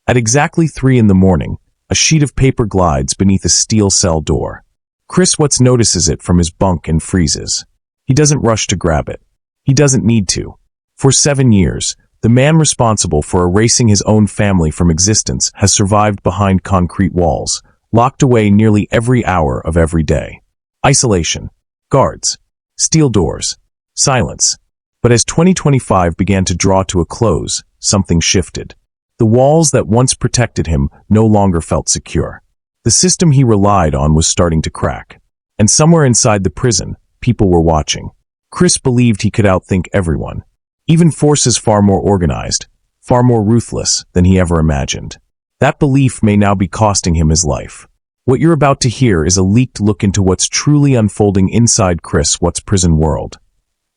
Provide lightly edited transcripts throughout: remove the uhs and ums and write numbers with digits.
At exactly 3 in the morning, a sheet of paper glides beneath a steel cell door. Chris Watts notices it from his bunk and freezes. He doesn't rush to grab it. He doesn't need to. For 7 years, the man responsible for erasing his own family from existence has survived behind concrete walls, locked away nearly every hour of every day. Isolation. Guards. Steel doors. Silence. But as 2025 began to draw to a close, something shifted. The walls that once protected him no longer felt secure. The system he relied on was starting to crack. And somewhere inside the prison, people were watching. Chris believed he could outthink everyone. Even forces far more organized, far more ruthless than he ever imagined. That belief may now be costing him his life. What you're about to hear is a leaked look into what's truly unfolding inside Chris Watts' prison world.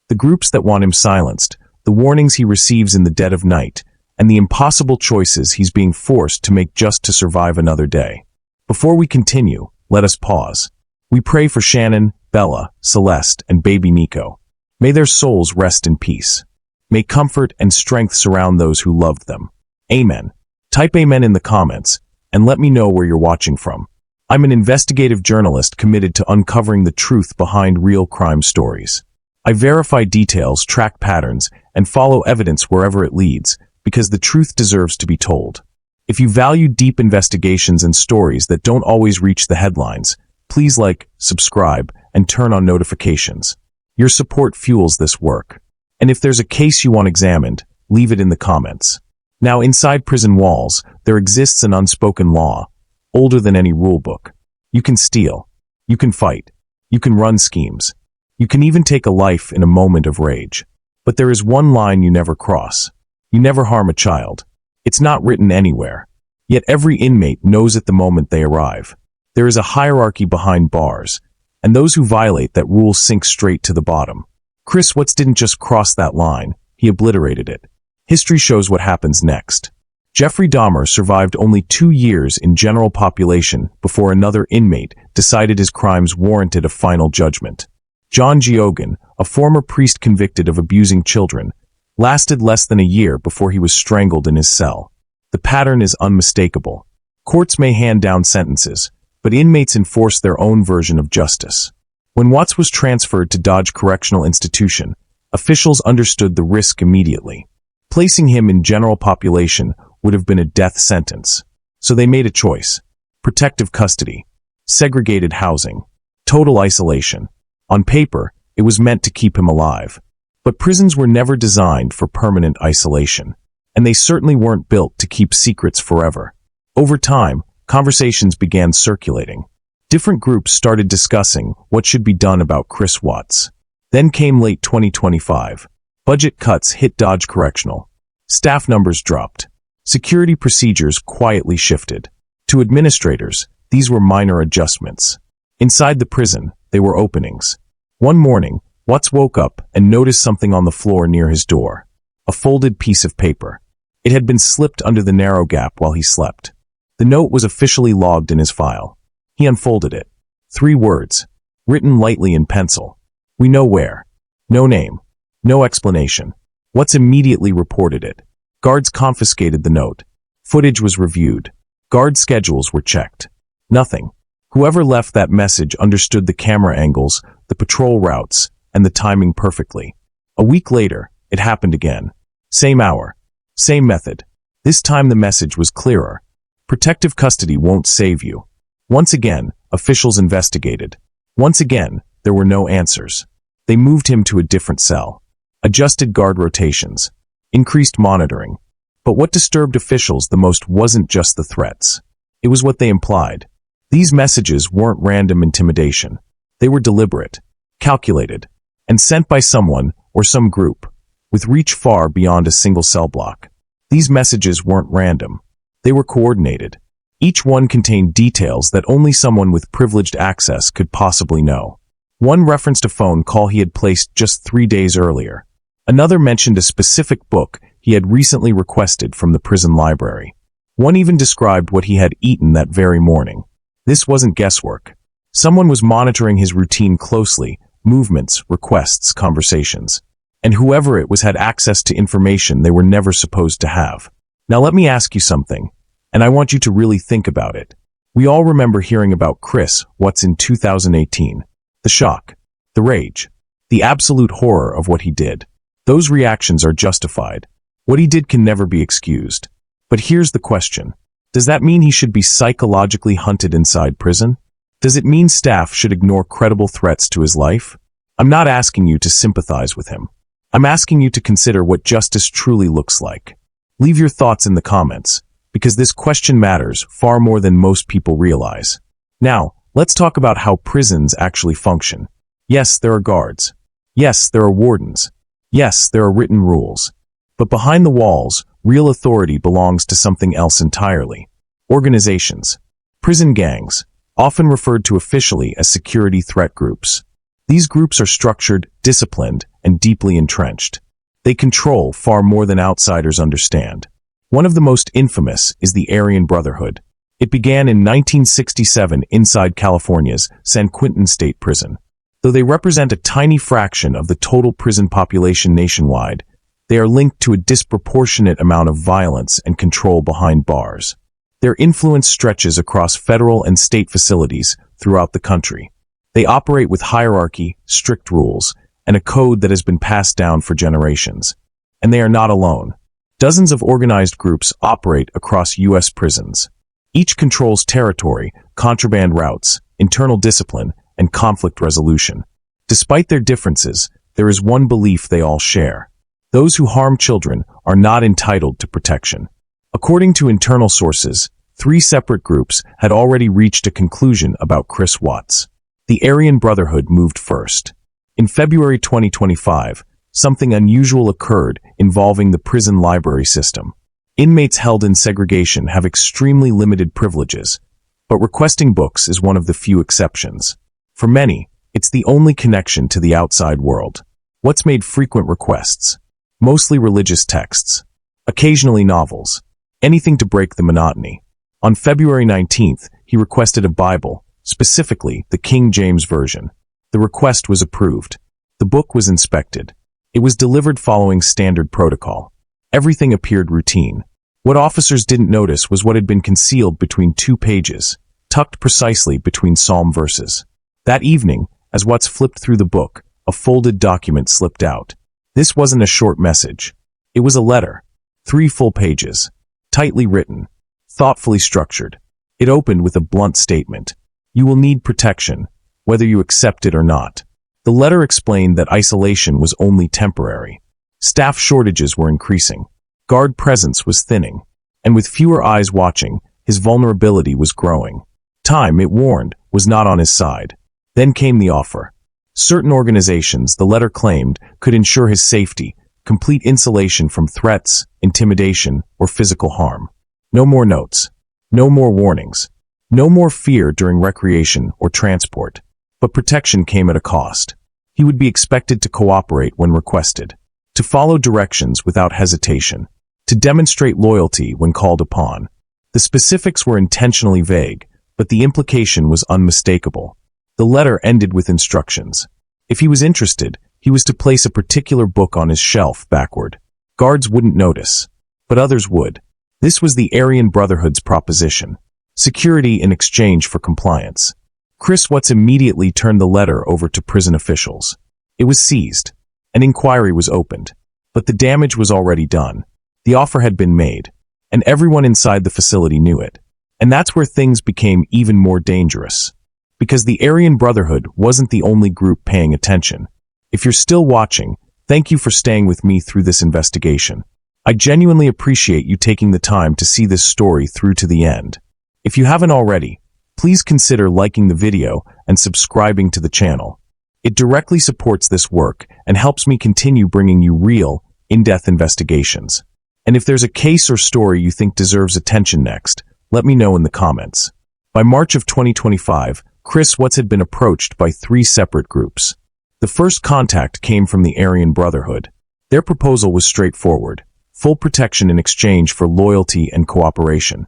The groups that want him silenced, the warnings he receives in the dead of night, and the impossible choices he's being forced to make just to survive another day. Before we continue, let us pause. We pray for Shannon, Bella, Celeste, and baby Nico. May their souls rest in peace. May comfort and strength surround those who loved them. Amen. Type amen in the comments, and let me know where you're watching from. I'm an investigative journalist committed to uncovering the truth behind real crime stories. I verify details, track patterns, and follow evidence wherever it leads, because the truth deserves to be told. If you value deep investigations and stories that don't always reach the headlines, please like, subscribe, and turn on notifications. Your support fuels this work. And if there's a case you want examined, leave it in the comments. Now, inside prison walls, there exists an unspoken law, older than any rulebook. You can steal. You can fight. You can run schemes. You can even take a life in a moment of rage. But there is one line you never cross. You never harm a child. It's not written anywhere. Yet every inmate knows at the moment they arrive. There is a hierarchy behind bars, and those who violate that rule sink straight to the bottom. Chris Watts didn't just cross that line, he obliterated it. History shows what happens next. Jeffrey Dahmer survived only 2 years in general population before another inmate decided his crimes warranted a final judgment. John Geoghegan, a former priest convicted of abusing children, lasted less than a year before he was strangled in his cell. The pattern is unmistakable. Courts may hand down sentences, but inmates enforce their own version of justice. When Watts was transferred to Dodge Correctional Institution, officials understood the risk immediately. Placing him in general population would have been a death sentence. So they made a choice. Protective custody, segregated housing, total isolation. On paper, it was meant to keep him alive. But prisons were never designed for permanent isolation, and they certainly weren't built to keep secrets forever. Over time, conversations began circulating. Different groups started discussing what should be done about Chris Watts. Then came late 2025. Budget cuts hit Dodge Correctional. Staff numbers dropped. Security procedures quietly shifted. To administrators, these were minor adjustments. Inside the prison, they were openings. One morning, Watts woke up and noticed something on the floor near his door. A folded piece of paper. It had been slipped under the narrow gap while he slept. The note was officially logged in his file. He unfolded it. 3 words, written lightly in pencil. We know where. No name. No explanation. Watts immediately reported it. Guards confiscated the note. Footage was reviewed. Guard schedules were checked. Nothing. Whoever left that message understood the camera angles, the patrol routes, and the timing perfectly. A week later, it happened again. Same hour. Same method. This time the message was clearer. Protective custody won't save you. Once again, officials investigated. Once again, there were no answers. They moved him to a different cell. Adjusted guard rotations. Increased monitoring. But what disturbed officials the most wasn't just the threats. It was what they implied. These messages weren't random intimidation. They were deliberate, calculated, and sent by someone or some group, with reach far beyond a single cell block. These messages weren't random. They were coordinated. Each one contained details that only someone with privileged access could possibly know. One referenced a phone call he had placed just 3 days earlier. Another mentioned a specific book he had recently requested from the prison library. One even described what he had eaten that very morning. This wasn't guesswork. Someone was monitoring his routine closely, movements, requests, conversations. And whoever it was had access to information they were never supposed to have. Now let me ask you something. And I want you to really think about it. We all remember hearing about Chris Watts in 2018. The shock, the rage, the absolute horror of what he did. Those reactions are justified. What he did can never be excused. But here's the question. Does that mean he should be psychologically hunted inside prison? Does it mean staff should ignore credible threats to his life? I'm not asking you to sympathize with him. I'm asking you to consider what justice truly looks like. Leave your thoughts in the comments, because this question matters far more than most people realize. Now, let's talk about how prisons actually function. Yes, there are guards. Yes, there are wardens. Yes, there are written rules. But behind the walls, real authority belongs to something else entirely. Organizations. Prison gangs, often referred to officially as security threat groups. These groups are structured, disciplined, and deeply entrenched. They control far more than outsiders understand. One of the most infamous is the Arian Brotherhood. It began in 1967 inside California's San Quentin State Prison. Though they represent a tiny fraction of the total prison population nationwide, they are linked to a disproportionate amount of violence and control behind bars. Their influence stretches across federal and state facilities throughout the country. They operate with hierarchy, strict rules, and a code that has been passed down for generations. And they are not alone. Dozens of organized groups operate across U.S. prisons. Each controls territory, contraband routes, internal discipline, and conflict resolution. Despite their differences, there is one belief they all share. Those who harm children are not entitled to protection. According to internal sources, 3 separate groups had already reached a conclusion about Chris Watts. The Arian Brotherhood moved first. In February 2025, something unusual occurred involving the prison library system. Inmates held in segregation have extremely limited privileges, but requesting books is one of the few exceptions. For many, it's the only connection to the outside world. What's made frequent requests? Mostly religious texts. Occasionally novels. Anything to break the monotony. On February 19th, he requested a Bible, specifically the King James Version. The request was approved. The book was inspected. It was delivered following standard protocol. Everything appeared routine. What officers didn't notice was what had been concealed between 2 pages, tucked precisely between psalm verses. That evening, as Watts flipped through the book, a folded document slipped out. This wasn't a short message. It was a letter. 3 full pages. Tightly written. Thoughtfully structured. It opened with a blunt statement. You will need protection, whether you accept it or not. The letter explained that isolation was only temporary. Staff shortages were increasing. Guard presence was thinning. And with fewer eyes watching, his vulnerability was growing. Time, it warned, was not on his side. Then came the offer. Certain organizations, the letter claimed, could ensure his safety, complete insulation from threats, intimidation, or physical harm. No more notes. No more warnings. No more fear during recreation or transport. But protection came at a cost. He would be expected to cooperate when requested, to follow directions without hesitation, to demonstrate loyalty when called upon. The specifics were intentionally vague, but the implication was unmistakable. The letter ended with instructions. If he was interested, he was to place a particular book on his shelf backward. Guards wouldn't notice, but others would. This was the Arian Brotherhood's proposition. Security in exchange for compliance. Chris Watts immediately turned the letter over to prison officials. It was seized. An inquiry was opened. But the damage was already done. The offer had been made. And everyone inside the facility knew it. And that's where things became even more dangerous. Because the Arian Brotherhood wasn't the only group paying attention. If you're still watching, thank you for staying with me through this investigation. I genuinely appreciate you taking the time to see this story through to the end. If you haven't already, please consider liking the video and subscribing to the channel. It directly supports this work and helps me continue bringing you real, in-depth investigations. And if there's a case or story you think deserves attention next, let me know in the comments. By March of 2025, Chris Watts had been approached by 3 separate groups. The first contact came from the Arian Brotherhood. Their proposal was straightforward: full protection in exchange for loyalty and cooperation.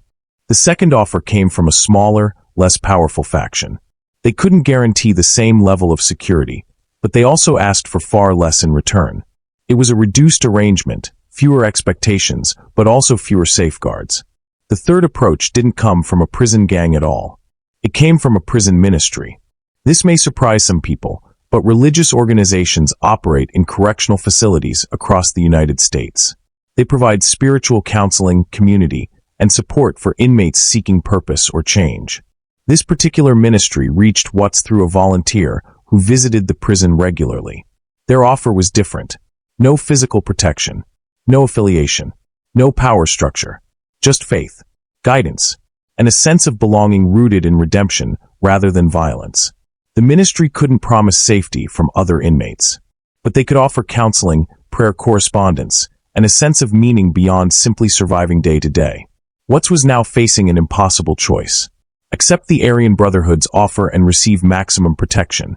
The second offer came from a smaller, less powerful faction. They couldn't guarantee the same level of security, but they also asked for far less in return. It was a reduced arrangement, fewer expectations, but also fewer safeguards. The third approach didn't come from a prison gang at all. It came from a prison ministry. This may surprise some people, but religious organizations operate in correctional facilities across the United States. They provide spiritual counseling, community, and support for inmates seeking purpose or change. This particular ministry reached Watts through a volunteer who visited the prison regularly. Their offer was different. No physical protection, no affiliation, no power structure, just faith, guidance, and a sense of belonging rooted in redemption rather than violence. The ministry couldn't promise safety from other inmates, but they could offer counseling, prayer correspondence, and a sense of meaning beyond simply surviving day to day. Watts was now facing an impossible choice. Accept the Arian Brotherhood's offer and receive maximum protection,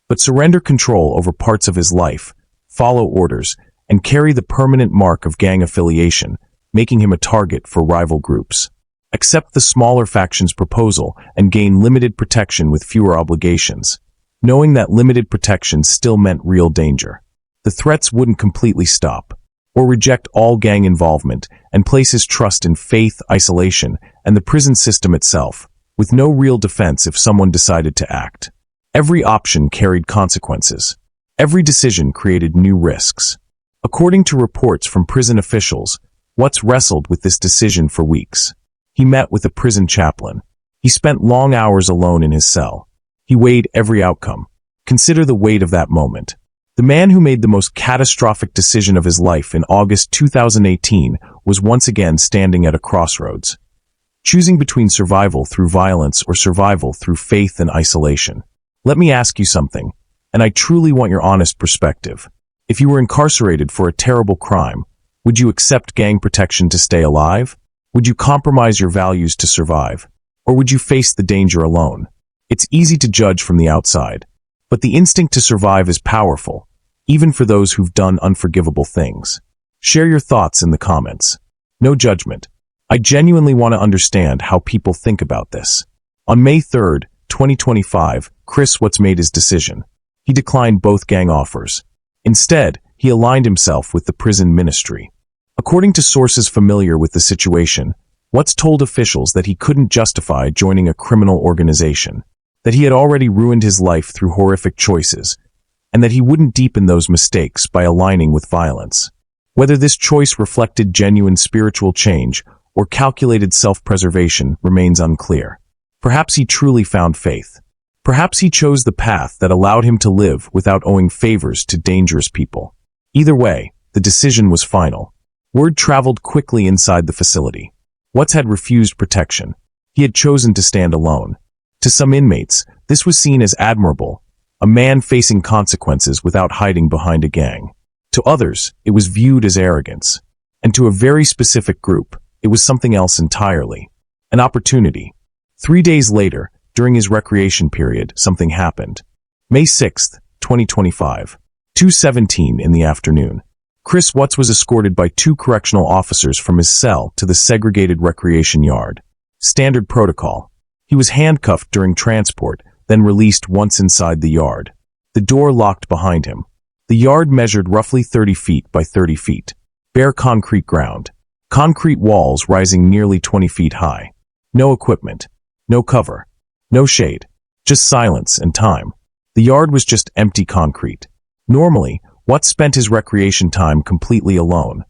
but surrender control over parts of his life, follow orders, and carry the permanent mark of gang affiliation, making him a target for rival groups. Accept the smaller faction's proposal and gain limited protection with fewer obligations, knowing that limited protection still meant real danger. The threats wouldn't completely stop, or reject all gang involvement and place his trust in faith, isolation, and the prison system itself, with no real defense if someone decided to act. Every option carried consequences. Every decision created new risks. According to reports from prison officials, Watts wrestled with this decision for weeks. He met with a prison chaplain. He spent long hours alone in his cell. He weighed every outcome. Consider the weight of that moment. The man who made the most catastrophic decision of his life in August 2018 was once again standing at a crossroads, choosing between survival through violence or survival through faith and isolation. Let me ask you something, and I truly want your honest perspective. If you were incarcerated for a terrible crime, would you accept gang protection to stay alive? Would you compromise your values to survive? Or would you face the danger alone? It's easy to judge from the outside, but the instinct to survive is powerful, even for those who've done unforgivable things. Share your thoughts in the comments. No judgment. I genuinely want to understand how people think about this. On May 3rd, 2025, Chris Watts made his decision. He declined both gang offers. Instead, he aligned himself with the prison ministry. According to sources familiar with the situation, Watts told officials that he couldn't justify joining a criminal organization, that he had already ruined his life through horrific choices, and that he wouldn't deepen those mistakes by aligning with violence. Whether this choice reflected genuine spiritual change or calculated self-preservation remains unclear. Perhaps he truly found faith. Perhaps he chose the path that allowed him to live without owing favors to dangerous people. Either way, the decision was final. Word traveled quickly inside the facility. Watts had refused protection. He had chosen to stand alone. To some inmates, this was seen as admirable, a man facing consequences without hiding behind a gang. To others, it was viewed as arrogance. And to a very specific group, it was something else entirely. An opportunity. 3 days later, during his recreation period, something happened. May 6, 2025, 2:17 in the afternoon. Chris Watts was escorted by 2 correctional officers from his cell to the segregated recreation yard. Standard protocol. He was handcuffed during transport, then released once inside the yard. The door locked behind him. The yard measured roughly 30 feet by 30 feet. Bare concrete ground. Concrete walls rising nearly 20 feet high. No equipment. No cover. No shade. Just silence and time. The yard was just empty concrete. Normally, Watts spent his recreation time completely alone.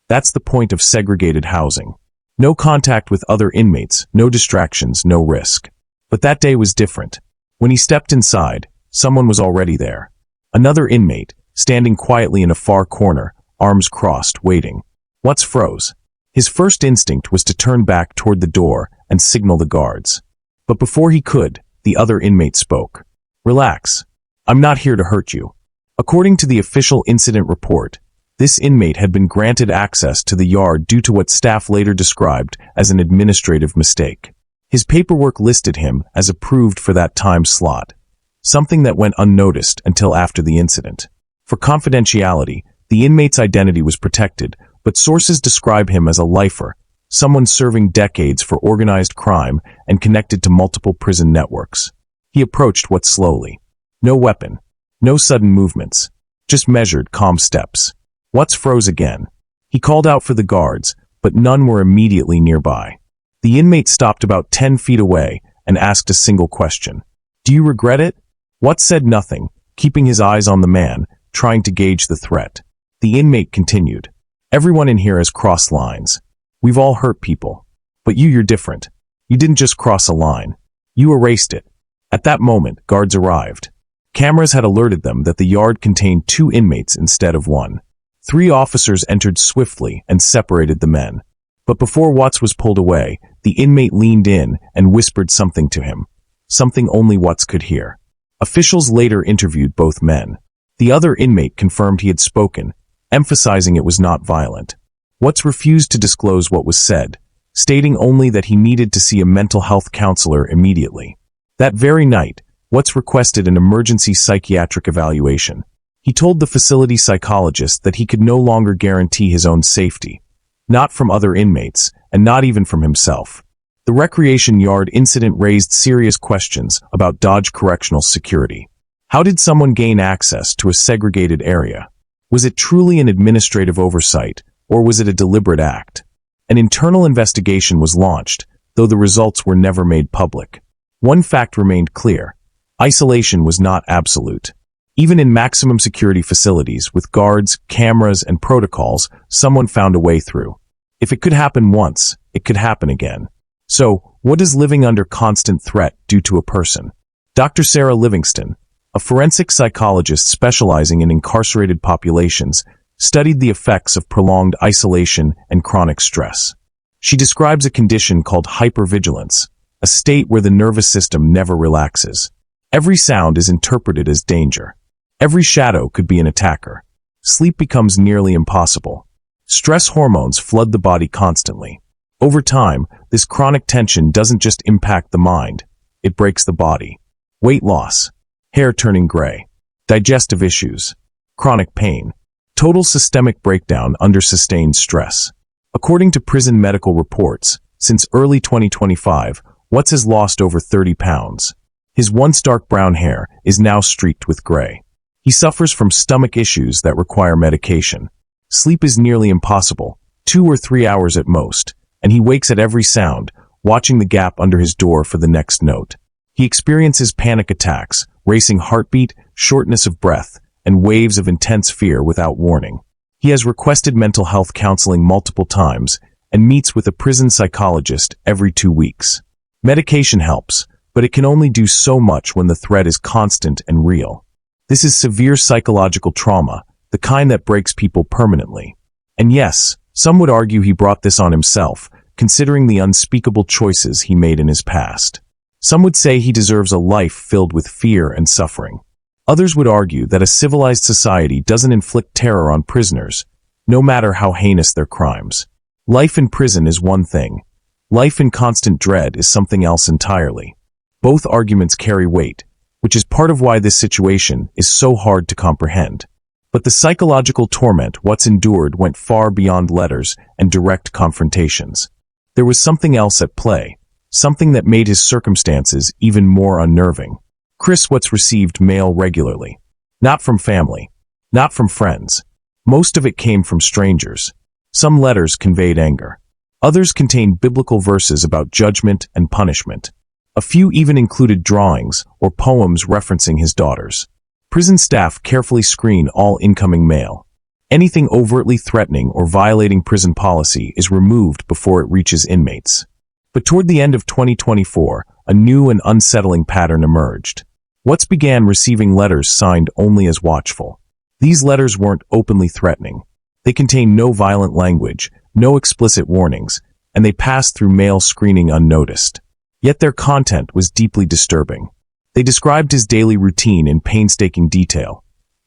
That's the point of segregated housing. No contact with other inmates, no distractions, no risk. But that day was different. When he stepped inside, someone was already there. Another inmate, standing quietly in a far corner, arms crossed, waiting. Watts froze. His first instinct was to turn back toward the door and signal the guards. But before he could, the other inmate spoke. "Relax. I'm not here to hurt you." According to the official incident report, this inmate had been granted access to the yard due to what staff later described as an administrative mistake. His paperwork listed him as approved for that time slot, something that went unnoticed until after the incident. For confidentiality, the inmate's identity was protected, but sources describe him as a lifer, someone serving decades for organized crime and connected to multiple prison networks. He approached Watts slowly. No weapon. No sudden movements, just measured, calm steps. Watts froze again. He called out for the guards, but none were immediately nearby. The inmate stopped about 10 feet away and asked a single question. "Do you regret it?" Watts said nothing, keeping his eyes on the man, trying to gauge the threat. The inmate continued. "Everyone in here has crossed lines. We've all hurt people. But you're different. You didn't just cross a line. You erased it." At that moment, guards arrived. Cameras had alerted them that the yard contained 2 inmates instead of 1. 3 officers entered swiftly and separated the men. But before Watts was pulled away, the inmate leaned in and whispered something to him, something only Watts could hear. Officials later interviewed both men. The other inmate confirmed he had spoken, emphasizing it was not violent. Watts refused to disclose what was said, stating only that he needed to see a mental health counselor immediately. That very night, Watts requested an emergency psychiatric evaluation. He told the facility psychologist that he could no longer guarantee his own safety, not from other inmates, and not even from himself. The recreation yard incident raised serious questions about Dodge Correctional security. How did someone gain access to a segregated area? Was it truly an administrative oversight, or was it a deliberate act? An internal investigation was launched, though the results were never made public. One fact remained clear. Isolation was not absolute. Even in maximum security facilities, with guards, cameras, and protocols, someone found a way through. If it could happen once, it could happen again. So, what does living under constant threat do to a person? Dr. Sarah Livingston, a forensic psychologist specializing in incarcerated populations, studied the effects of prolonged isolation and chronic stress. She describes a condition called hypervigilance, a state where the nervous system never relaxes. Every sound is interpreted as danger. Every shadow could be an attacker. Sleep becomes nearly impossible. Stress hormones flood the body constantly. Over time, this chronic tension doesn't just impact the mind, it breaks the body. Weight loss, hair turning gray, digestive issues, chronic pain, total systemic breakdown under sustained stress. According to prison medical reports, since early 2025, Watts has lost over 30 pounds. His once dark brown hair is now streaked with gray. He suffers from stomach issues that require medication. Sleep is nearly impossible, 2 or 3 hours at most, and he wakes at every sound, watching the gap under his door for the next note. He experiences panic attacks, racing heartbeat, shortness of breath, and waves of intense fear without warning. He has requested mental health counseling multiple times and meets with a prison psychologist every 2 weeks. Medication helps, but it can only do so much when the threat is constant and real. This is severe psychological trauma, the kind that breaks people permanently. And yes, some would argue he brought this on himself, considering the unspeakable choices he made in his past. Some would say he deserves a life filled with fear and suffering. Others would argue that a civilized society doesn't inflict terror on prisoners, no matter how heinous their crimes. Life in prison is one thing. Life in constant dread is something else entirely. Both arguments carry weight, which is part of why this situation is so hard to comprehend. But the psychological torment Watts endured went far beyond letters and direct confrontations. There was something else at play, something that made his circumstances even more unnerving. Chris Watts received mail regularly. Not from family, not from friends. Most of it came from strangers. Some letters conveyed anger. Others contained biblical verses about judgment and punishment. A few even included drawings or poems referencing his daughters. Prison staff carefully screen all incoming mail. Anything overtly threatening or violating prison policy is removed before it reaches inmates. But toward the end of 2024, a new and unsettling pattern emerged. Watts began receiving letters signed only as watchful. These letters weren't openly threatening. They contained no violent language, no explicit warnings, and they passed through mail screening unnoticed. Yet their content was deeply disturbing. They described his daily routine in painstaking detail.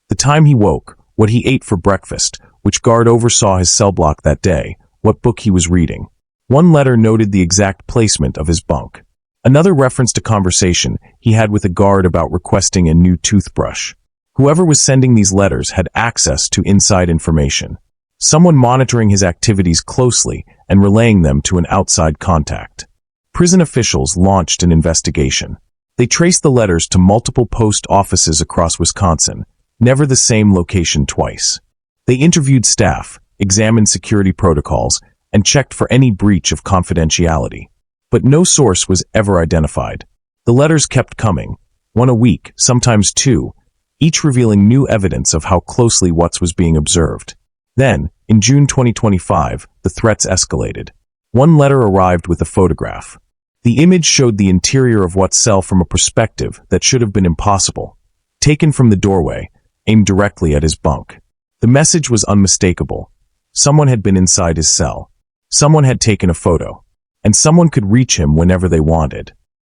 The time he woke, what he ate for breakfast, which guard oversaw his cell block that day, what book he was reading. One letter noted the exact placement of his bunk. Another referenced a conversation he had with a guard about requesting a new toothbrush. Whoever was sending these letters had access to inside information. Someone monitoring his activities closely and relaying them to an outside contact. Prison officials launched an investigation. They traced the letters to multiple post offices across Wisconsin, never the same location twice. They interviewed staff, examined security protocols, and checked for any breach of confidentiality. but no source was ever identified. The letters kept coming, one a week, sometimes two, each revealing new evidence of how closely Watts was being observed. Then, in June 2025, the threats escalated. One letter arrived with a photograph. The image showed the interior of Watts' cell from a perspective that should have been impossible. Taken from the doorway, aimed directly at his bunk. The message was unmistakable. Someone had been inside his cell. Someone had taken a photo. And someone could reach him whenever they wanted.